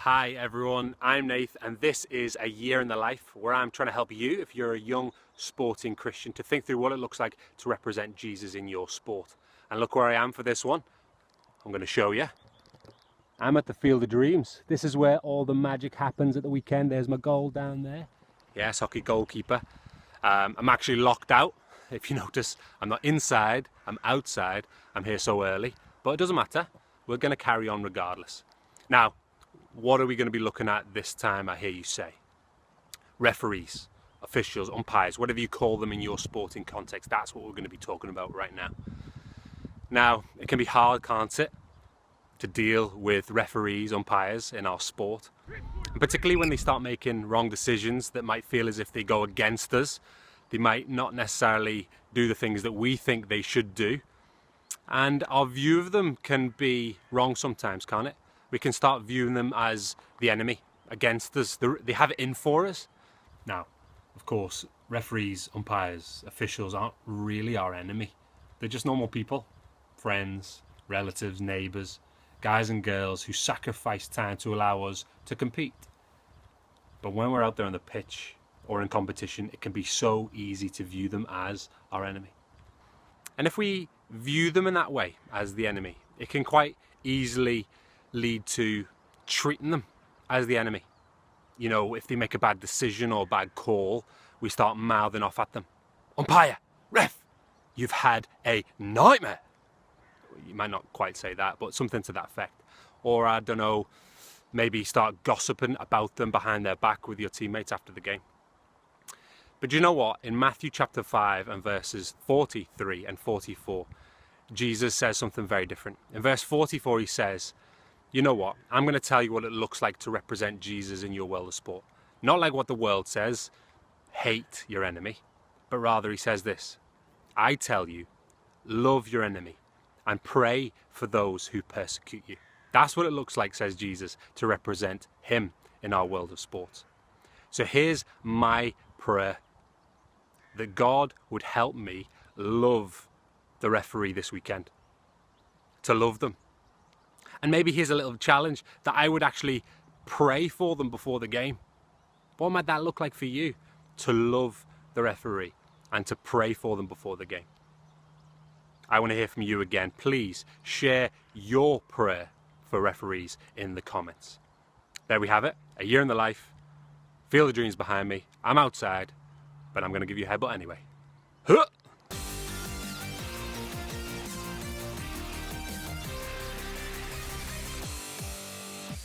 Hi everyone, I'm Nath and this is a year in the life where I'm trying to help you, if you're a young sporting Christian, to think through what it looks like to represent Jesus in your sport. And look where I am for this one. I'm going to show you. I'm at the Field of Dreams. This is where all the magic happens at the weekend. There's my goal down there. Yes, hockey goalkeeper. I'm actually locked out. If you notice, I'm not inside, I'm outside. I'm here so early, but it doesn't matter. We're going to carry on regardless. Now, what are we going to be looking at this time, I hear you say? Referees, officials, umpires, whatever you call them in your sporting context, that's what we're going to be talking about right now. Now, it can be hard, can't it, to deal with referees, umpires in our sport, and particularly when they start making wrong decisions that might feel as if they go against us. They might not necessarily do the things that we think they should do, and our view of them can be wrong sometimes, can't it? We can start viewing them as the enemy, against us. They have it in for us. Now, of course, referees, umpires, officials aren't really our enemy. They're just normal people, friends, relatives, neighbours, guys and girls who sacrifice time to allow us to compete. But when we're out there on the pitch or in competition, it can be so easy to view them as our enemy. And if we view them in that way, as the enemy, it can quite easily lead to treating them as the enemy. You know, if they make a bad decision or a bad call, we start mouthing off at them. Umpire, ref, you've had a nightmare. You might not quite say that, but something to that effect. Or, I don't know, maybe start gossiping about them behind their back with your teammates after the game. But you know what? In Matthew chapter 5 and verses 43 and 44, Jesus says something very different. In verse 44 he says, you know what? I'm going to tell you what it looks like to represent Jesus in your world of sport. Not like what the world says, hate your enemy, but rather he says this, I tell you, love your enemy and pray for those who persecute you. That's what it looks like, says Jesus, to represent him in our world of sports. So here's my prayer, that God would help me love the referee this weekend, to love them. And maybe here's a little challenge, that I would actually pray for them before the game. What might that look like for you? To love the referee and to pray for them before the game. I want to hear from you again. Please share your prayer for referees in the comments. There we have it, a year in the life. Field of Dreams behind me. I'm outside, but I'm going to give you a headbutt anyway. Huh!